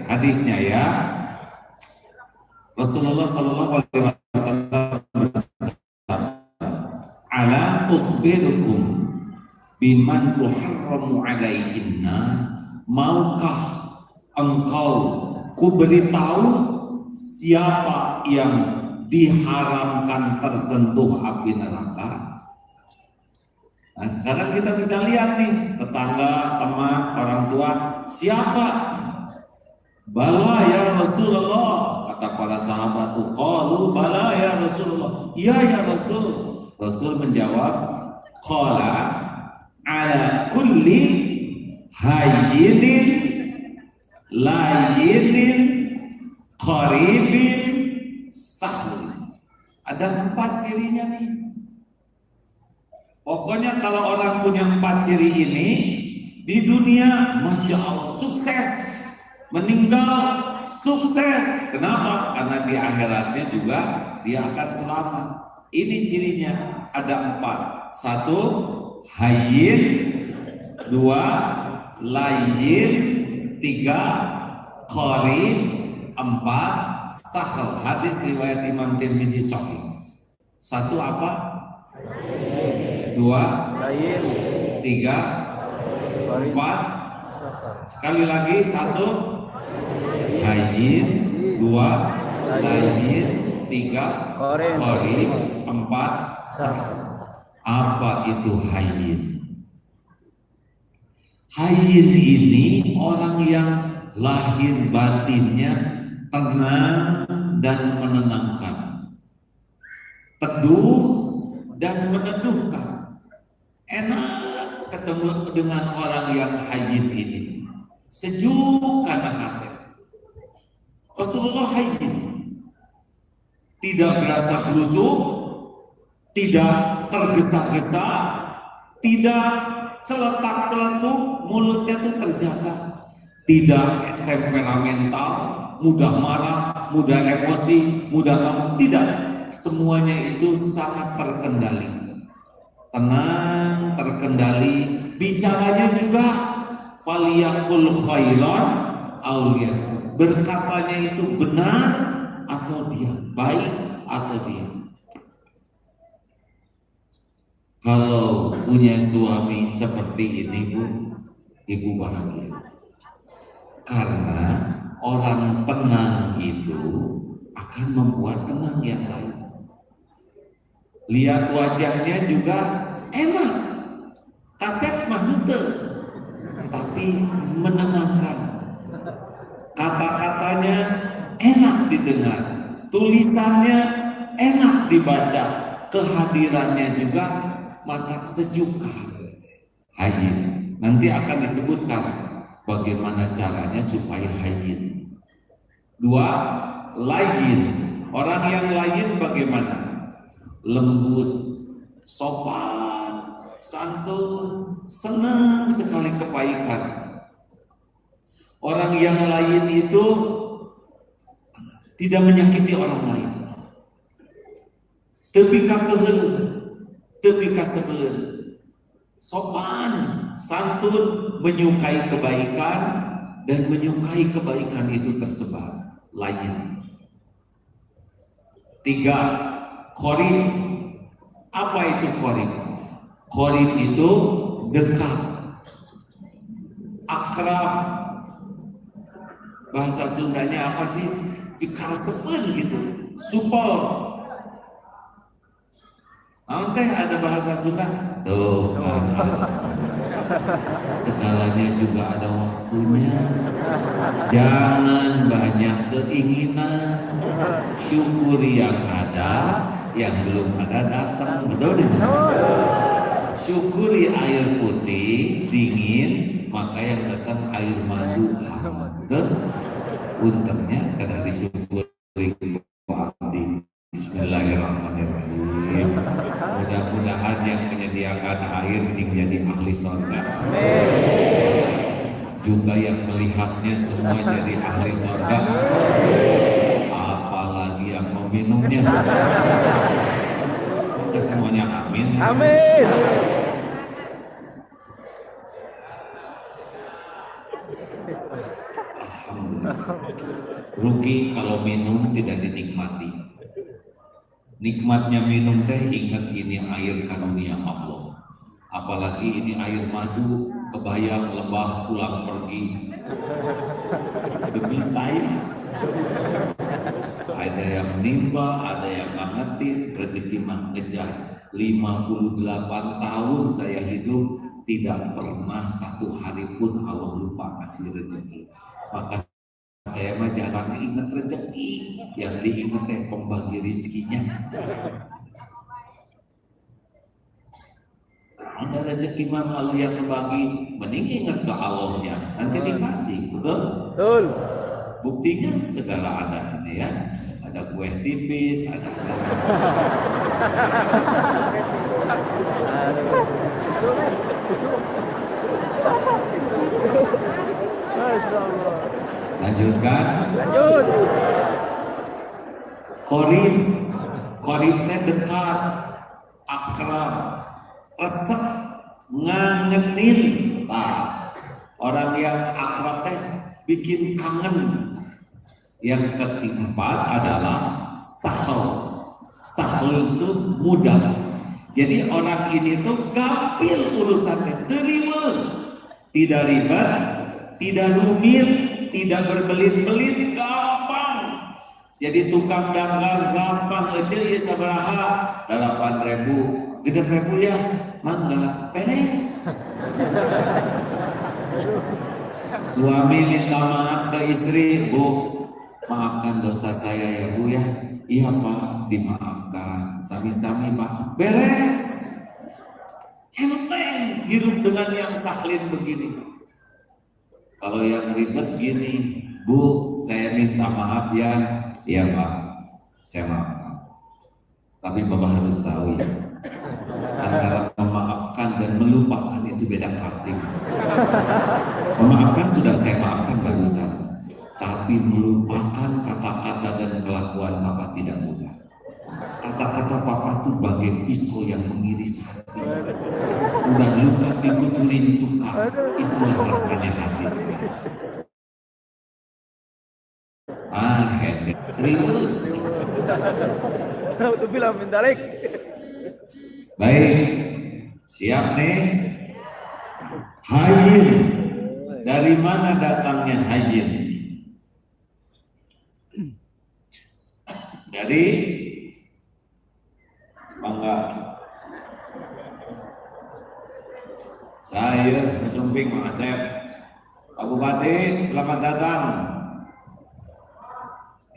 hadisnya ya. Rasulullah Shallallahu Alaihi Wasallam bersabda, "Ala ukhbirukum biman tuharramu alaihinna, maukah engkau kuberitahu siapa yang diharamkan tersentuh api neraka?" Nah sekarang kita bisa lihat nih, tetangga, teman, orang tua, siapa? Bala ya Rasulullah, kata para sahabat tuh, qalu bala ya Rasulullah, iya ya Rasul. Rasul menjawab, qala ala kulli hayyinin layyinin qaribin sahl. Ada 4 cirinya nih. Pokoknya kalau orang punya 4 ciri ini di dunia, Masya Allah, sukses. Meninggal sukses. Kenapa? Karena di akhiratnya juga dia akan selamat. Ini cirinya ada 4. 1 hayyin, 2 layyin, 3 qarib, 4 sahl. Hadis riwayat Imam Tirmidzi sahih. 1 apa? 2 layyin, 3 4. Sekali lagi, 1 hayyin, 2 layyin, 3 qarib, 4 sahl. Apa itu hayyin? Hayyin ini orang yang lahir batinnya tenang dan menenangkan, teduh dan meneduhkan. Enak ketemu dengan orang yang hayyin ini, sejuk karena hati. Rasulullah hayyin, tidak berasa berusuk, tidak tergesa-gesa, tidak celetak-celetuk, mulutnya tuh terjaga, tidak temperamental, mudah marah, mudah emosi, mudah ngomong, tidak. Semuanya itu sangat terkendali, tenang, terkendali. Bicaranya juga faliyakul khairan aw liyasmut, berkatanya itu benar atau diam, baik atau diam. Kalau punya suami seperti ini Bu, ibu bahagia. Karena orang tenang itu akan membuat tenang yang lain. Lihat wajahnya juga enak, kaset mah henteu, tapi menenangkan. Kata-katanya enak didengar, tulisannya enak dibaca, kehadirannya juga mata sejuk. Hayyin. Nanti akan disebutkan bagaimana caranya supaya hayyin. 2 layyin. Orang yang layyin bagaimana? Lembut, sopan, santun, senang sekali kebaikan. Orang yang lain itu tidak menyakiti orang lain. Teu ka keheul, teu ka sebeleun. Sopan, santun, menyukai kebaikan dan menyukai kebaikan itu tersebar. Lain. 3 qarib. Apa itu qarib? Qarib itu dekat, akrab. Bahasa Sundanya apa sih? Ikaresepen gitu, supel. Teh ada bahasa Sunda? Tuh, segalanya juga ada waktunya. Jangan banyak keinginan, syukuri yang ada, yang belum ada datang. Betul tidak? Syukuri air putih dingin, maka yang datang air madu. Betul? Untungnya karena disyukuri abdi. Bismillahirrahmanirrahim. Mudah-mudahan yang menyediakan air sing jadi ahli surga. Juga yang melihatnya semua jadi ahli surga. Apalagi yang meminumnya. Semuanya amin. Amin. Alhamdulillah. Rugi kalau minum tidak dinikmati. Nikmatnya minum teh ingat ini air karunia Allah. Apalagi ini air madu, kebayang lebah pulang pergi. Demi saya. Ada yang nimba, ada yang ngangetin, rezeki mah ngejar. 58 tahun saya hidup, tidak pernah satu hari pun Allah lupa kasih rezeki. Maka saya mah jangan ingat rezeki, yang diingat teh pembagi rezekinya. Ada rezeki mah Allah yang membagi, mending ingat ke Allahnya, nanti dikasih, betul? Betul. Buktinya segala ada ini ya, ada kue tipis, ada lanjutkan. Lanjut. Korib teh dekat, akrab, resep, ngangenin. Nah, orang yang akrab teh bikin kangen. Yang keempat adalah sahel. Sahel itu mudah. Jadi orang ini tuh gampil urusannya, terima, tidak ribet, tidak rumit, tidak berbelit-belit, gampang. Jadi tukang dagang gampang aja ya sabaraha 8.000, 6.000 ya, mangga, beres. Suami minta maaf ke istri, Bu, maafkan dosa saya ya Bu ya. Iya Pak, dimaafkan. Sami-sami Pak, beres. Enteng hidup dengan yang saklin begini. Kalau yang ribet gini, Bu, saya minta maaf ya. Iya Pak, saya maafkan. Tapi Bapak harus tahu ya, antara memaafkan dan melupakan itu beda kapling. Memaafkan sudah saya maafkan barusan. Tapi melupakan kata-kata dan kelakuan Papa tidak mudah. Kata-kata Papa tuh bagai pisau yang mengiris hati. Udah luka dikucurin cuka, itulah rasanya hati saya. Hese, ribut. Tahu tuh film mendalik. Baik, siap nih. Hayyin. Dari mana datangnya hayyin? Dari mangga. Saya Sumping Mang Asep. Pak Bupati, selamat datang.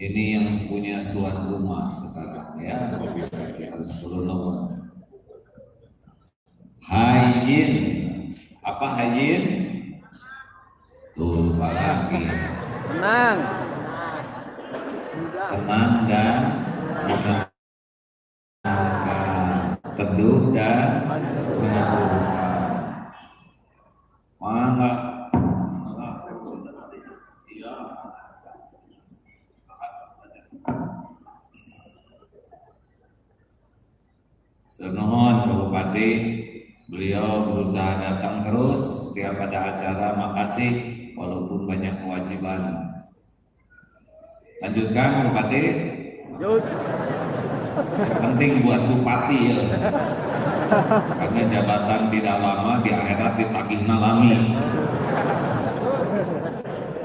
Ini yang punya tuan rumah sekarang ya, harus turun nomor. Hayyin. Apa hayyin? Tuh lupa lagi. Tenang. Tenang dan menenangkan, teduh dan meneguhkan. Mangga. Ternuhun Pak Bupati, beliau berusaha datang terus setiap ada acara. Makasih walaupun banyak kewajiban. Lanjutkan Bupati. Lanjut. Penting buat Bupati ya. Karena jabatan tidak lama, di akhirat ditagihna lami.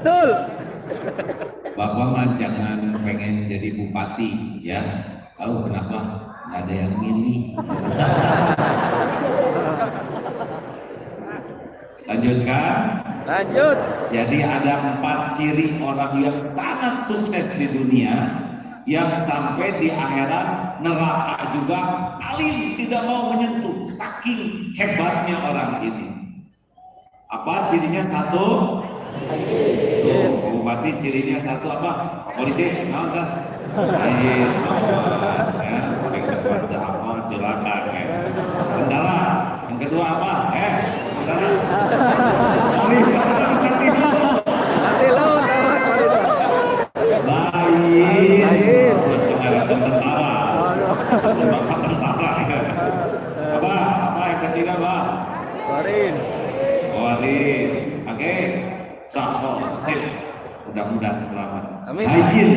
Betul. Bapak mah jangan pengen jadi bupati ya. Tahu kenapa? Nggak ada yang milih. Lanjutkan. Lanjut. Jadi ada 4 ciri orang yang sangat sukses di dunia, yang sampai di akhirat neraka juga alim tidak mau menyentuh, saking hebatnya orang ini. Apa cirinya? 1. Tuh, Pak Bupati cirinya 1 apa? Polisi, nonton. Ayo, awas ya. Apa celaka kayak. Kendala. Yang kedua apa? Kendala. Nanti lo Lain. Terus tengah tentara. Bapak tentara. Apa yang ketiga, Pak? Korin. Oke. Sahol, sip. Udah mudah-mudahan selamat. Amin. Hayyin